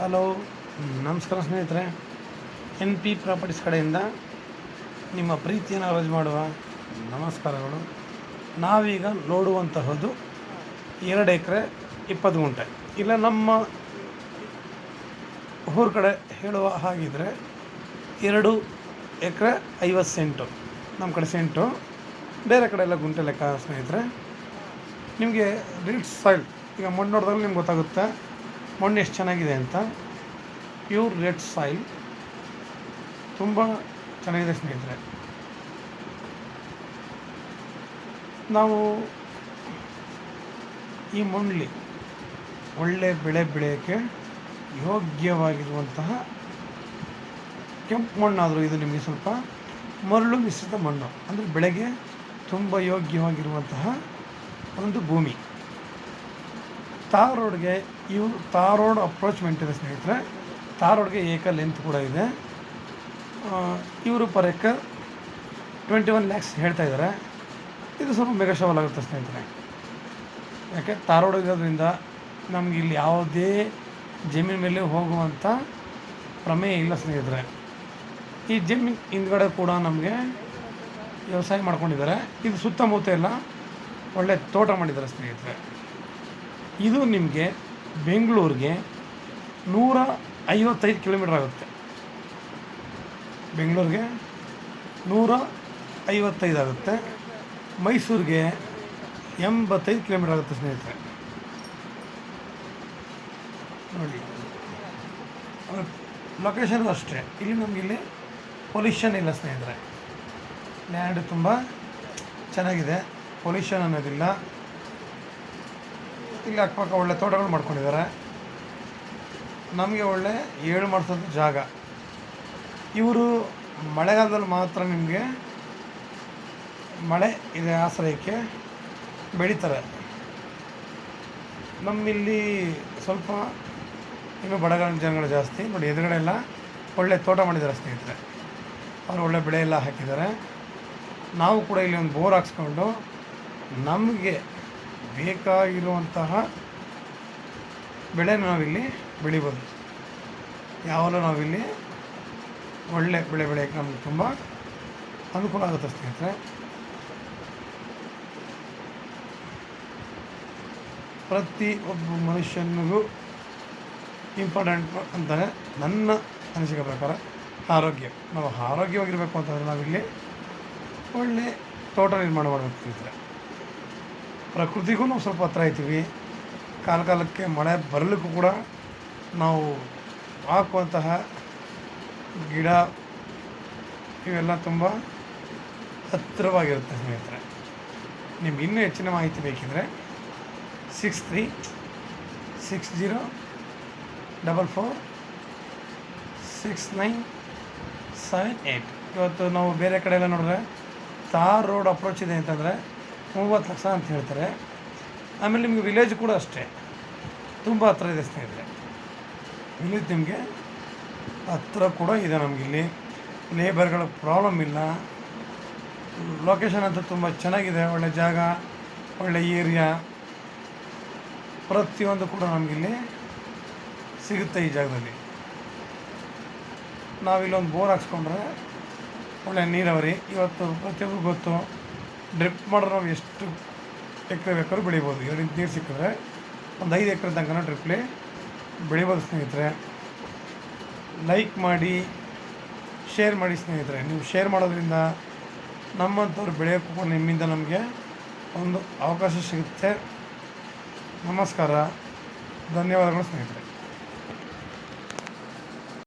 Hello, ನಮಸ್ಕಾರ ಸ್ನೇಹಿತರೆ. NP properties ಕಡೆಯಿಂದ ನಿಮ್ಮ ಪ್ರೀತಿಯನ್ನು ಅರೇಂಜ್ ಮಾಡುವ ನಮಸ್ಕಾರಗಳು. ನಾವೀಗ ನೋಡುವಂತಹದ್ದು 2 ಎಕರೆ 20 ಗುಂಟೆ. ಇಲ್ಲ ನಮ್ಮ ಊರ ಕಡೆ ಹೇಳುವ ಹಾಗಿದ್ರೆ 2 ಎಕರೆ 50 ಸೆಂಟು. ನಮ್ಮ ಕಡೆ ಸೆಂಟು, ಬೇರೆ ಕಡೆ ಎಲ್ಲ ಗುಂಟೆ ಲೆಕ್ಕ ಸ್ನೇಹಿತರೆ. ನಿಮಗೆ ರಿಚ್ ಸಾಯಿಲ್, ಈಗ ಮಣ್ಣು ನೋಡಿದಾಗ ನಿಮ್ಗೆ ಗೊತ್ತಾಗುತ್ತೆ ಮಣ್ಣು ಎಷ್ಟು ಚೆನ್ನಾಗಿದೆ ಅಂತ. ಪ್ಯೂರ್ ರೆಡ್ ಸಾಯಿಲ್, ತುಂಬ ಚೆನ್ನಾಗಿದೆ ಸ್ನೇಹಿತರೆ. ನಾವು ಈ ಮಣ್ಣಲ್ಲಿ ಒಳ್ಳೆ ಬೆಳೆ ಬೆಳೆಯೋಕ್ಕೆ ಯೋಗ್ಯವಾಗಿರುವಂತಹ ಕೆಂಪು ಮಣ್ಣಾದರೂ ಇದು ನಿಮಗೆ ಸ್ವಲ್ಪ ಮರಳು ಮಿಶ್ರಿತ ಮಣ್ಣು, ಅಂದರೆ ಬೆಳೆಗೆ ತುಂಬ ಯೋಗ್ಯವಾಗಿರುವಂತಹ ಒಂದು ಭೂಮಿ. ತಾರ್ ರೋಡ್ಗೆ ತಾರ್ ರೋಡ್ ಅಪ್ರೋಚ್ಮೆಂಟ್ ಇದೆ ಸ್ನೇಹಿತರೆ. ತಾರ್ ರೋಡ್ಗೆ ಏಕರ್ ಲೆಂತ್ ಕೂಡ ಇದೆ. ಇವರು ಪರ್ ಎಕರ್ 21 lakhs ಹೇಳ್ತಾ ಇದ್ದಾರೆ. ಇದು ಸ್ವಲ್ಪ ಮೆಗಾಶವಲ್ ಆಗುತ್ತೆ ಸ್ನೇಹಿತರೆ. ಯಾಕೆ ತಾರ್ ರೋಡ್ ಇರೋದ್ರಿಂದ ನಮ್ಗೆ ಇಲ್ಲಿ ಯಾವುದೇ ಜಮೀನು ಮೇಲೆ ಹೋಗುವಂಥ ಪ್ರಮೇಯ ಇಲ್ಲ ಸ್ನೇಹಿತರೆ. ಈ ಜಮೀನು ಹಿಂದ್ಗಡೆ ಕೂಡ ನಮಗೆ ವ್ಯವಸಾಯ ಮಾಡ್ಕೊಂಡಿದ್ದಾರೆ. ಇದು ಸುತ್ತಮುತ್ತ ಎಲ್ಲ ಒಳ್ಳೆ ತೋಟ ಮಾಡಿದ್ದಾರೆ ಸ್ನೇಹಿತರೆ. ಇದು ನಿಮಗೆ ಬೆಂಗಳೂರಿಗೆ 155 ಕಿಲೋಮೀಟ್ರ್ ಆಗುತ್ತೆ. ಬೆಂಗಳೂರಿಗೆ 155 ಆಗುತ್ತೆ. ಮೈಸೂರಿಗೆ 85 ಕಿಲೋಮೀಟ್ರ್ ಆಗುತ್ತೆ ಸ್ನೇಹಿತರೆ. ನೋಡಿ, ಲೊಕೇಶನ್ ಅಷ್ಟೇ. ಇಲ್ಲಿ ನಮಗಿಲ್ಲಿ ಪೊಲ್ಯೂಷನ್ ಇಲ್ಲ ಸ್ನೇಹಿತರೆ. ಲ್ಯಾಂಡ್ ತುಂಬ ಚೆನ್ನಾಗಿದೆ, ಪೊಲ್ಯೂಷನ್ ಅನ್ನೋದಿಲ್ಲ. ಇಲ್ಲಿ ಅಕ್ಕಪಕ್ಕ ಒಳ್ಳೆ ತೋಟಗಳು ಮಾಡ್ಕೊಂಡಿದ್ದಾರೆ. ನಮಗೆ ಒಳ್ಳೆ 7 ಮಾಡಿಸೋದು ಜಾಗ. ಇವರು ಮಳೆಗಾಲದಲ್ಲಿ ಮಾತ್ರ ನಿಮಗೆ ಮಳೆ ಇದೆ ಆಶ್ರಯಕ್ಕೆ ಬೆಳೀತಾರೆ. ನಮ್ಮಿಲ್ಲಿ ಸ್ವಲ್ಪ ಇನ್ನೂ ಬಡಗಾಲ ಜನಗಳು ಜಾಸ್ತಿ. ನೋಡಿ, ಎದುರುಗಡೆ ಎಲ್ಲ ಒಳ್ಳೆ ತೋಟ ಮಾಡಿದ್ದಾರೆ ಸ್ನೇಹಿತರೆ. ಅವರು ಒಳ್ಳೆ ಬೆಳೆ ಎಲ್ಲ ಹಾಕಿದ್ದಾರೆ. ನಾವು ಕೂಡ ಇಲ್ಲಿ ಒಂದು ಬೋರ್ ಹಾಕ್ಸ್ಕೊಂಡು ನಮಗೆ ಬೇಕಾಗಿರುವಂತಹ ಬೆಳೆ ನಾವಿಲ್ಲಿ ಬೆಳಿಬೋದು. ಯಾವಾಗಲೂ ನಾವಿಲ್ಲಿ ಒಳ್ಳೆ ಬೆಳೆ ಬೆಳೆಯೋಕ್ಕೆ ನಮಗೆ ತುಂಬ ಅನುಕೂಲ ಆಗುತ್ತೆ ಸ್ನೇಹಿತರೆ. ಪ್ರತಿ ಒಬ್ಬ ಮನುಷ್ಯನಿಗೂ ಇಂಪಾರ್ಟೆಂಟ್ ಅಂತಾರೆ ನನ್ನ ಅನಿಸಿಕೆ ಪ್ರಕಾರ ಆರೋಗ್ಯ. ನಾವು ಆರೋಗ್ಯವಾಗಿರಬೇಕು ಅಂತಂದರೆ ನಾವಿಲ್ಲಿ ಒಳ್ಳೆ ತೋಟ ನಿರ್ಮಾಣ ಮಾಡಬೇಕು ಸ್ನೇಹಿತರೆ. ಪ್ರಕೃತಿಗೂ ನಾವು ಸ್ವಲ್ಪ ಹತ್ರ ಇರ್ತೀವಿ. ಕಾಲಕ್ಕೆ ಮಳೆ ಬರಲಿಕ್ಕೂ ಕೂಡ ನಾವು ಹಾಕುವಂತಹ ಗಿಡ ಇವೆಲ್ಲ ತುಂಬ ಹತ್ತಿರವಾಗಿರುತ್ತೆ ಸ್ನೇಹಿತರೆ. ನಿಮ್ಗೆ ಇನ್ನೂ ಹೆಚ್ಚಿನ ಮಾಹಿತಿ ಬೇಕಿದ್ದರೆ 6360446978. ಇವತ್ತು ನಾವು ಬೇರೆ ಕಡೆ ಎಲ್ಲ ನೋಡಿದ್ರೆ ತಾರ್ ರೋಡ್ ಅಪ್ರೋಚ್ ಇದೆ ಅಂತಂದರೆ 30 ಲಕ್ಷ ಅಂತ ಹೇಳ್ತಾರೆ. ಆಮೇಲೆ ನಿಮಗೆ ವಿಲೇಜ್ ಕೂಡ ಅಷ್ಟೇ ತುಂಬ ಹತ್ರ ಇದೆ ಸ್ನೇಹಿತರೆ. ವಿಲೇಜ್ ನಿಮಗೆ ಹತ್ರ ಕೂಡ ಇದೆ. ನಮಗಿಲ್ಲಿ ಲೇಬರ್ಗಳ ಪ್ರಾಬ್ಲಮ್ ಇಲ್ಲ. ಲೊಕೇಶನ್ ಅಂತೂ ತುಂಬ ಚೆನ್ನಾಗಿದೆ. ಒಳ್ಳೆ ಜಾಗ, ಒಳ್ಳೆ ಏರಿಯಾ, ಪ್ರತಿಯೊಂದು ಕೂಡ ನಮಗಿಲ್ಲಿ ಸಿಗುತ್ತೆ ಈ ಜಾಗದಲ್ಲಿ. ನಾವಿಲ್ಲೊಂದು ಬೋರ್ ಹಾಕ್ಸ್ಕೊಂಡ್ರೆ ಒಳ್ಳೆ ನೀರಾವರಿ. ಇವತ್ತು ಪ್ರತಿಯೊಬ್ಬರು ಗೊತ್ತು, ಡ್ರಿಪ್ ಮಾಡಿದ್ರೆ ನಾವು ಎಷ್ಟು ಎಕರೆ ಬೇಕಾದ್ರೂ ಬೆಳಿಬೋದು. 2 ಇಂಚ್ ನೀರು ಸಿಕ್ಕಿದ್ರೆ ಒಂದು 5 ಎಕರೆ ತನಕ ಡ್ರಿಪ್ಲಿ ಬೆಳಿಬೋದು ಸ್ನೇಹಿತರೆ. ಲೈಕ್ ಮಾಡಿ, ಶೇರ್ ಮಾಡಿ ಸ್ನೇಹಿತರೆ. ನೀವು ಶೇರ್ ಮಾಡೋದ್ರಿಂದ ನಮ್ಮಂಥವ್ರು ಬೆಳೆಯೋಕ್ಕೂ ನಿಮ್ಮಿಂದ ನಮಗೆ ಒಂದು ಅವಕಾಶ ಸಿಗುತ್ತೆ. ನಮಸ್ಕಾರ, ಧನ್ಯವಾದಗಳು ಸ್ನೇಹಿತರೆ.